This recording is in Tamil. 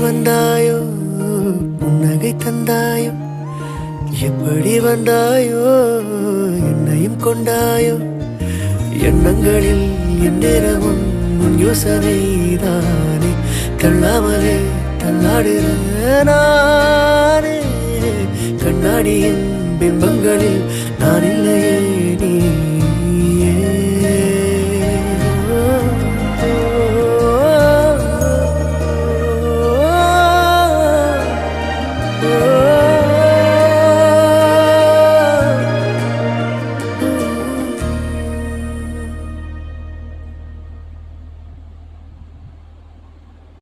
வந்தாயோ புன்னகை தந்தாயோ எப்படி வந்தாயோ என்னையும் கொண்டாயோ எண்ணங்களில் எந்நேரமும் உன் யோசனைதானே தள்ளாமலே தள்ளாடுற நானே கண்ணாடியின் பிம்பங்களில் நான் இல்லை